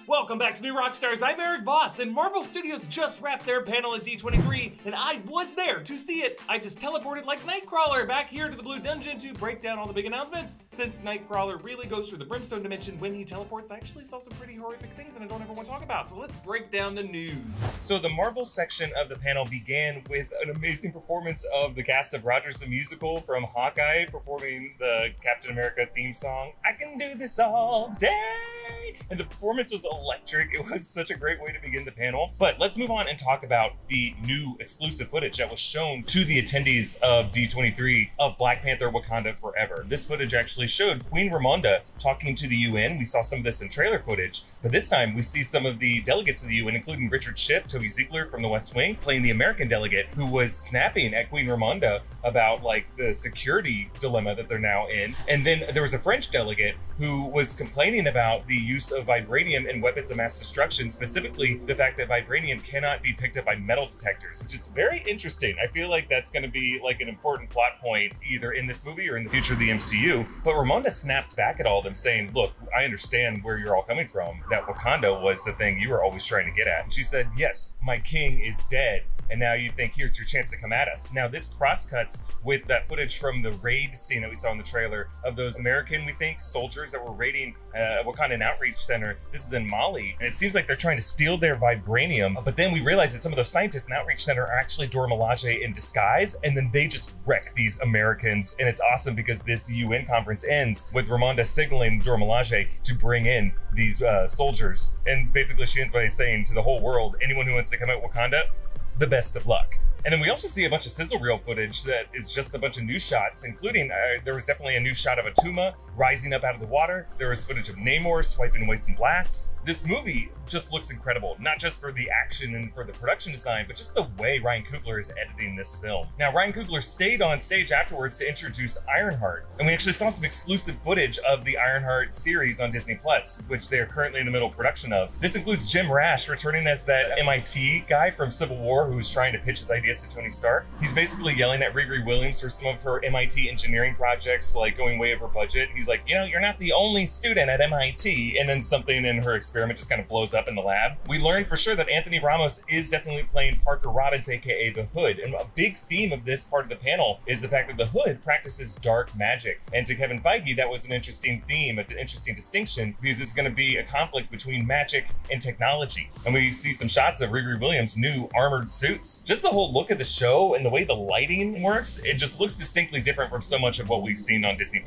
Welcome back to New Rockstars. I'm Eric Voss, and Marvel Studios just wrapped their panel at D23, and I was there to see it. I just teleported like Nightcrawler back here to the Blue Dungeon to break down all the big announcements. Since Nightcrawler really goes through the Brimstone dimension when he teleports, I actually saw some pretty horrific things that I don't ever want to talk about, so let's break down the news. So the Marvel section of the panel began with an amazing performance of the cast of Rogers the Musical from Hawkeye performing the Captain America theme song, I Can Do This All Day! And the performance was electric. It was such a great way to begin the panel. But let's move on and talk about the new exclusive footage that was shown to the attendees of D23 of Black Panther Wakanda Forever. This footage actually showed Queen Ramonda talking to the UN. We saw some of this in trailer footage, but this time we see some of the delegates of the UN, including Richard Schiff, Toby Ziegler from the West Wing, playing the American delegate who was snapping at Queen Ramonda about like the security dilemma that they're now in. And then there was a French delegate who was complaining about the use of vibranium in weapons of mass destruction, specifically the fact that vibranium cannot be picked up by metal detectors, which is very interesting. I feel like that's going to be like an important plot point either in this movie or in the future of the MCU. But Ramonda snapped back at all of them saying, look, I understand where you're all coming from, that Wakanda was the thing you were always trying to get at. And she said, yes, my king is dead. And now you think, here's your chance to come at us. Now this cross-cuts with that footage from the raid scene that we saw in the trailer of those American, we think, soldiers that were raiding Wakandan Outreach Center. This is in Mali. And it seems like they're trying to steal their vibranium, but then we realize that some of those scientists in the Outreach Center are actually Dora Milaje in disguise, and then they just wreck these Americans. And it's awesome because this UN conference ends with Ramonda signaling Dora Milaje to bring in these soldiers. And basically she ends by saying to the whole world, anyone who wants to come at Wakanda, the best of luck. And then we also see a bunch of sizzle reel footage that is just a bunch of new shots, including there was definitely a new shot of Atuma rising up out of the water. There was footage of Namor swiping away some blasts. This movie just looks incredible, not just for the action and for the production design, but just the way Ryan Coogler is editing this film. Now, Ryan Coogler stayed on stage afterwards to introduce Ironheart, and we actually saw some exclusive footage of the Ironheart series on Disney+, which they are currently in the middle of production of. This includes Jim Rash returning as that MIT guy from Civil War who's trying to pitch his ideas to Tony Stark. He's basically yelling at Riri Williams for some of her MIT engineering projects, like going way over budget. He's like, you know, you're not the only student at MIT. And then something in her experiment just kind of blows up in the lab. We learned for sure that Anthony Ramos is definitely playing Parker Robbins, aka the Hood. And a big theme of this part of the panel is the fact that the Hood practices dark magic. And to Kevin Feige, that was an interesting theme, an interesting distinction, because it's going to be a conflict between magic and technology. And we see some shots of Riri Williams' new armored suits. Just the whole look of the show and the way the lighting works, it just looks distinctly different from so much of what we've seen on Disney+.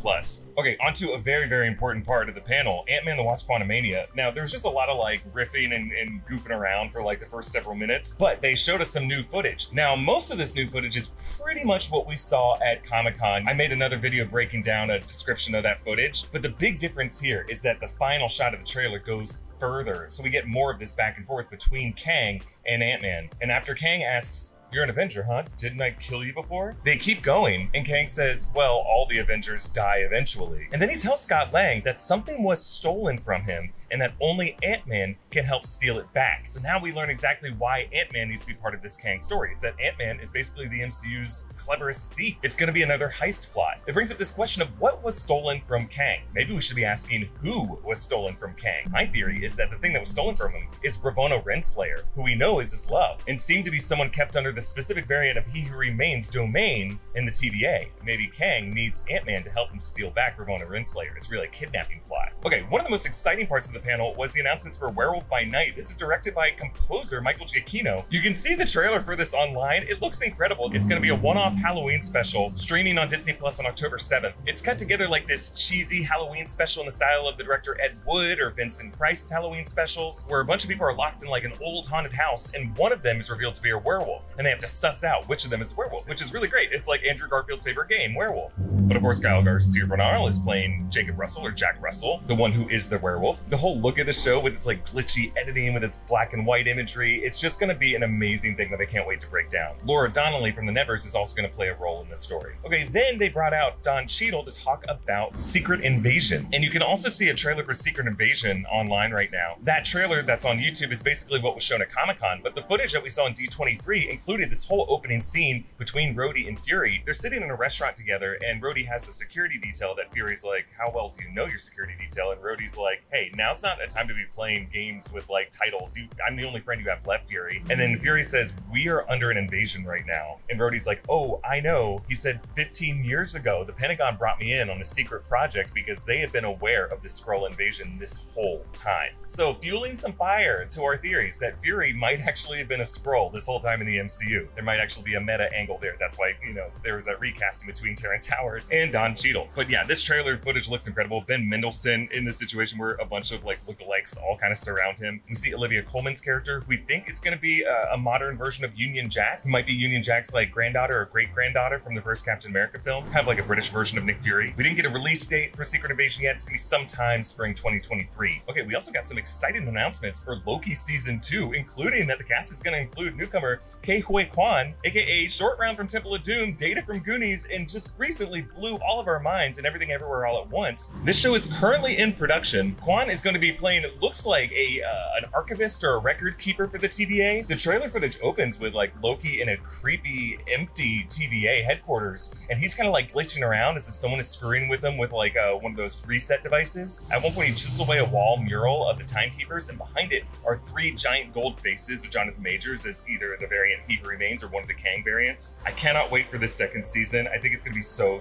Okay, onto a very, very important part of the panel, Ant-Man the Wasp: Quantumania. Now, there's just a lot of like riffing and goofing around for like the first several minutes, but they showed us some new footage. Now, most of this new footage is pretty much what we saw at Comic-Con. I made another video breaking down a description of that footage, but the big difference here is that the final shot of the trailer goes further, so we get more of this back and forth between Kang and Ant-Man. And after Kang asks, "You're an Avenger, huh? Didn't I kill you before?" They keep going, and Kang says, well, all the Avengers die eventually. And then he tells Scott Lang that something was stolen from him, and that only Ant-Man can help steal it back. So now we learn exactly why Ant-Man needs to be part of this Kang story. It's that Ant-Man is basically the MCU's cleverest thief. It's gonna be another heist plot. It brings up this question of what was stolen from Kang. Maybe we should be asking who was stolen from Kang. My theory is that the thing that was stolen from him is Ravonna Renslayer, who we know is his love, and seemed to be someone kept under the specific variant of He Who Remains domain in the TVA. Maybe Kang needs Ant-Man to help him steal back Ravonna Renslayer. It's really a kidnapping plot. Okay, one of the most exciting parts of the panel was the announcements for Werewolf by Night. This is directed by composer Michael Giacchino. You can see the trailer for this online. It looks incredible. It's gonna be a one-off Halloween special streaming on Disney Plus on October 7th. It's cut together like this cheesy Halloween special in the style of the director Ed Wood or Vincent Price's Halloween specials, where a bunch of people are locked in like an old haunted house, and one of them is revealed to be a werewolf, and they have to suss out which of them is a werewolf, which is really great. It's like Andrew Garfield's favorite game, Werewolf. But of course, Kyle Garcia Bernal is playing Jacob Russell, or Jack Russell, the one who is the werewolf. The whole look of the show with its like glitchy editing, with its black and white imagery, it's just gonna be an amazing thing that I can't wait to break down. Laura Donnelly from the Nevers is also gonna play a role in this story. Okay, then they brought out Don Cheadle to talk about Secret Invasion. And you can also see a trailer for Secret Invasion online right now. That trailer that's on YouTube is basically what was shown at Comic-Con, but the footage that we saw in D23 included this whole opening scene between Rhodey and Fury. They're sitting in a restaurant together, and Rhodey Rhodey has the security detail that Fury's like, how well do you know your security detail? And Rhodey's like, hey, now's not a time to be playing games with like titles. I'm the only friend you have left, Fury. And then Fury says, we are under an invasion right now. And Rhodey's like, oh, I know. He said 15 years ago, the Pentagon brought me in on a secret project because they had been aware of the Skrull invasion this whole time. So fueling some fire to our theories that Fury might actually have been a Skrull this whole time in the MCU. There might actually be a meta angle there. That's why, you know, there was that recasting between Terrence Howard and Don Cheadle. But yeah, this trailer footage looks incredible. Ben Mendelsohn in this situation where a bunch of like lookalikes all kind of surround him. We see Olivia Colman's character. We think it's going to be a modern version of Union Jack, who might be Union Jack's like granddaughter or great-granddaughter from the first Captain America film, kind of like a British version of Nick Fury. We didn't get a release date for Secret Invasion yet. It's going to be sometime spring 2023. Okay, we also got some exciting announcements for Loki Season 2, including that the cast is going to include newcomer Ke Huy Quan, aka Short Round from Temple of Doom, Data from Goonies, and just recently blew all of our minds in Everything Everywhere All at Once. This show is currently in production. Quan is going to be playing, it looks like an archivist or a record keeper for the TVA. The trailer footage opens with like Loki in a creepy, empty TVA headquarters, and he's kind of like glitching around as if someone is screwing with him with like one of those reset devices. At one point, he chisels away a wall mural of the timekeepers, and behind it are 3 giant gold faces with Jonathan Majors as either the variant He Who Remains or one of the Kang variants. I cannot wait for this second season. I think it's going to be so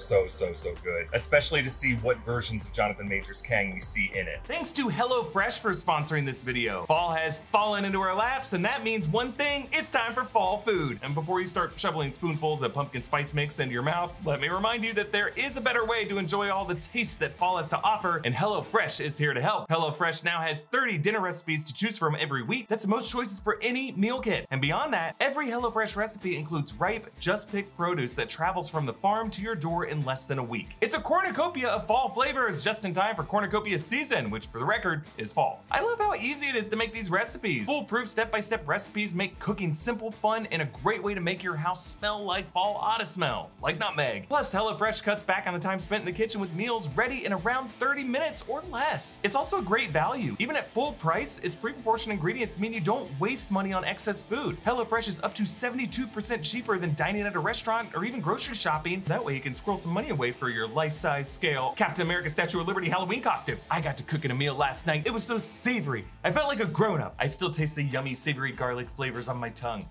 good, especially to see what versions of Jonathan Majors Kang we see in it. Thanks to HelloFresh for sponsoring this video. Fall has fallen into our laps, and that means one thing: it's time for fall food. And before you start shoveling spoonfuls of pumpkin spice mix into your mouth, let me remind you that there is a better way to enjoy all the tastes that fall has to offer, and HelloFresh is here to help. HelloFresh now has 30 dinner recipes to choose from every week. That's the most choices for any meal kit. And beyond that, every HelloFresh recipe includes ripe, just-picked produce that travels from the farm to your door in less than a week. It's a cornucopia of fall flavors just in time for cornucopia season, which for the record is fall. I love how easy it is to make these recipes. Foolproof step-by-step recipes make cooking simple, fun, and a great way to make your house smell like fall ought to smell, like nutmeg. Plus, HelloFresh cuts back on the time spent in the kitchen with meals ready in around 30 minutes or less. It's also a great value. Even at full price, its pre-proportioned ingredients mean you don't waste money on excess food. HelloFresh is up to 72% cheaper than dining at a restaurant or even grocery shopping. That way you can squirrel some money away for your life-size scale Captain America Statue of Liberty Halloween costume. I got to cook in a meal last night. It was so savory. I felt like a grown-up. I still taste the yummy savory garlic flavors on my tongue.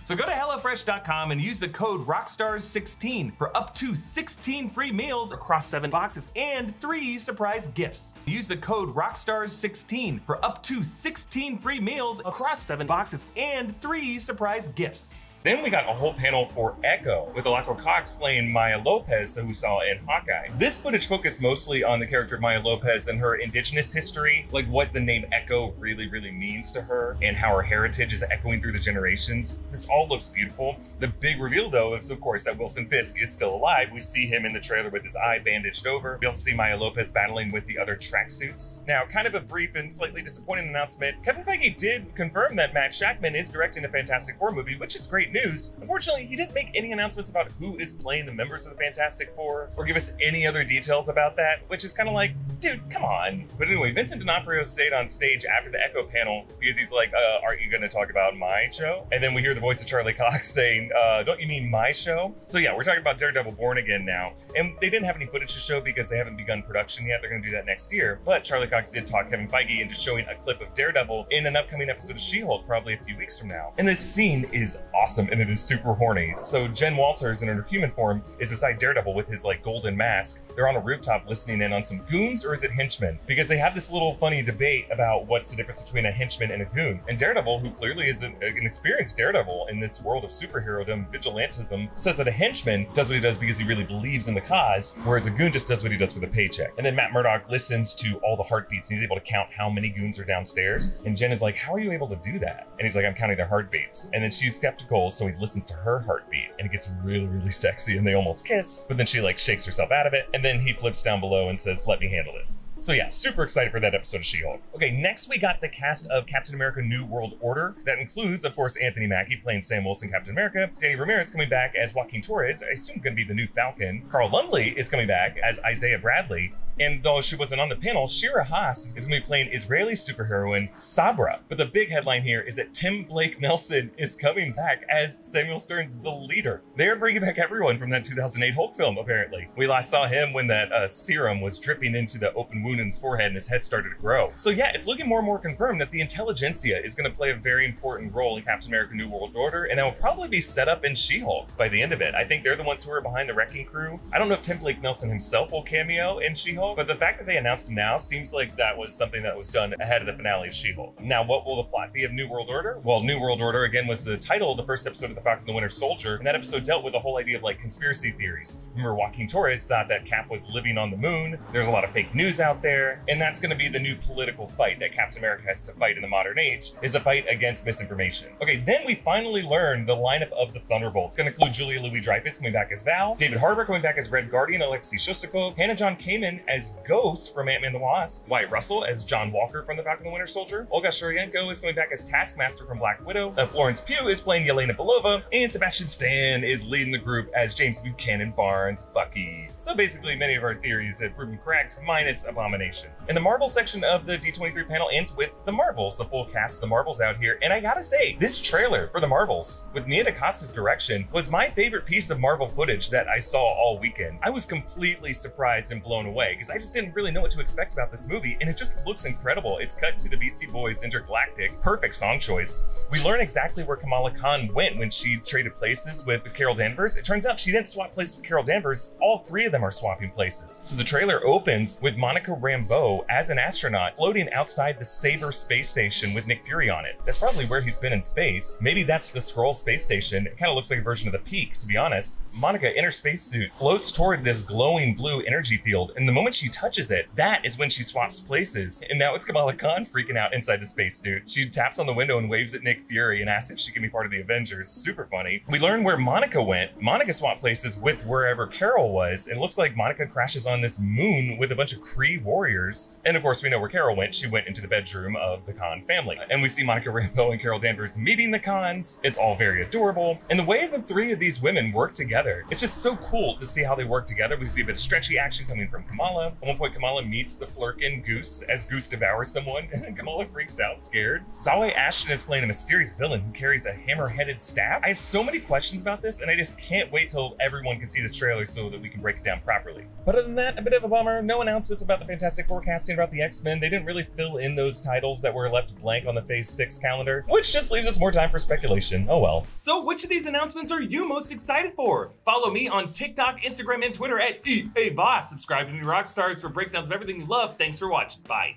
So go to HelloFresh.com and use the code ROCKSTARS16 for up to 16 free meals across 7 boxes and 3 surprise gifts. Use the code ROCKSTARS16 for up to 16 free meals across 7 boxes and 3 surprise gifts. Then we got a whole panel for Echo, with Alako Cox playing Maya Lopez, who we saw in Hawkeye. This footage focused mostly on the character of Maya Lopez and her indigenous history, like what the name Echo really means to her, and how her heritage is echoing through the generations. This all looks beautiful. The big reveal, though, is of course that Wilson Fisk is still alive. We see him in the trailer with his eye bandaged over. We also see Maya Lopez battling with the other tracksuits. Now, kind of a brief and slightly disappointing announcement. Kevin Feige did confirm that Matt Shakman is directing the Fantastic Four movie, which is great news. Unfortunately, he didn't make any announcements about who is playing the members of the Fantastic Four or give us any other details about that, which is kind of like, dude, come on. But anyway, Vincent D'Onofrio stayed on stage after the Echo panel because he's like, aren't you going to talk about my show? And then we hear the voice of Charlie Cox saying, don't you mean my show? So yeah, we're talking about Daredevil Born Again now. And they didn't have any footage to show because they haven't begun production yet. They're going to do that next year. But Charlie Cox did talk Kevin Feige into showing a clip of Daredevil in an upcoming episode of She-Hulk, probably a few weeks from now. And this scene is awesome and it is super horny. So Jen Walters in her human form is beside Daredevil with his like golden mask. They're on a rooftop listening in on some goons, or is it henchmen? Because they have this little funny debate about what's the difference between a henchman and a goon. And Daredevil, who clearly is an experienced Daredevil in this world of superhero-dom, vigilantism, says that a henchman does what he does because he really believes in the cause, whereas a goon just does what he does for the paycheck. And then Matt Murdock listens to all the heartbeats and he's able to count how many goons are downstairs. And Jen is like, how are you able to do that? And he's like, I'm counting their heartbeats. And then she's skeptical, so he listens to her heartbeat and it gets really sexy and they almost kiss, but then she like shakes herself out of it. And then he flips down below and says, let me handle this. So yeah, super excited for that episode of She-Hulk. Okay, next we got the cast of Captain America New World Order. That includes, of course, Anthony Mackie playing Sam Wilson, Captain America. Danny Ramirez coming back as Joaquin Torres, I assume gonna be the new Falcon. Carl Lumbly is coming back as Isaiah Bradley. And though she wasn't on the panel, Shira Haas is going to be playing Israeli superheroine Sabra. But the big headline here is that Tim Blake Nelson is coming back as Samuel Stern's the leader. They're bringing back everyone from that 2008 Hulk film, apparently. We last saw him when that serum was dripping into the open wound in his forehead and his head started to grow. So yeah, it's looking more and more confirmed that the intelligentsia is going to play a very important role in Captain America New World Order, and that will probably be set up in She-Hulk by the end of it. I think they're the ones who are behind the Wrecking Crew. I don't know if Tim Blake Nelson himself will cameo in She-Hulk, but the fact that they announced him now seems like that was something that was done ahead of the finale of She-Hulk. Now, what will the plot be of New World Order? Well, New World Order, again, was the title of the first episode of The Falcon and the Winter Soldier, and that episode dealt with the whole idea of like conspiracy theories. Remember, Joaquin Torres thought that Cap was living on the moon. There's a lot of fake news out there, and that's going to be the new political fight that Captain America has to fight in the modern age, is a fight against misinformation. Okay, then we finally learn the lineup of the Thunderbolts. It's going to include Julia Louis-Dreyfus coming back as Val, David Harbour coming back as Red Guardian, Alexei Shostakov, Hannah John Kamen as Ghost from Ant-Man the Wasp, Wyatt Russell as John Walker from The Falcon and the Winter Soldier, Olga Shurienko is coming back as Taskmaster from Black Widow, Florence Pugh is playing Yelena Belova, and Sebastian Stan is leading the group as James Buchanan Barnes, Bucky. So basically, many of our theories have proven correct, minus Abomination. And the Marvel section of the D23 panel ends with the Marvels, the full cast of the Marvels out here, and I gotta say, this trailer for the Marvels, with Nia DaCosta's direction, was my favorite piece of Marvel footage that I saw all weekend. I was completely surprised and blown away, because I just didn't really know what to expect about this movie, and it just looks incredible. It's cut to the Beastie Boys' Intergalactic, perfect song choice. We learn exactly where Kamala Khan went when she traded places with Carol Danvers. It turns out she didn't swap places with Carol Danvers, all three of them are swapping places. So the trailer opens with Monica Rambeau as an astronaut floating outside the Sabre space station with Nick Fury on it. That's probably where he's been in space. Maybe that's the Skrull space station. It kind of looks like a version of the Peak, to be honest. Monica, in her spacesuit, floats toward this glowing blue energy field, and the moment she touches it, that is when she swaps places. And now it's Kamala Khan freaking out inside the spacesuit. She taps on the window and waves at Nick Fury and asks if she can be part of the Avengers. Super funny. We learn where Monica went. Monica swapped places with wherever Carol was. It looks like Monica crashes on this moon with a bunch of Kree warriors. And of course, we know where Carol went. She went into the bedroom of the Khan family. And we see Monica Rambeau and Carol Danvers meeting the Khans. It's all very adorable. And the way the three of these women work together, it's just so cool to see how they work together. We see a bit of stretchy action coming from Kamala. At one point, Kamala meets the Flurkin Goose as Goose devours someone, and then Kamala freaks out scared. Zawe Ashton is playing a mysterious villain who carries a hammer-headed staff. I have so many questions about this, and I just can't wait till everyone can see this trailer so that we can break it down properly. But other than that, a bit of a bummer. No announcements about the Fantastic Four casting, about the X-Men. They didn't really fill in those titles that were left blank on the Phase 6 calendar, which just leaves us more time for speculation. Oh well. So which of these announcements are you most excited for? Follow me on TikTok, Instagram, and Twitter at EAVoss. Subscribe to New Rockstars for breakdowns of everything you love. Thanks for watching. Bye.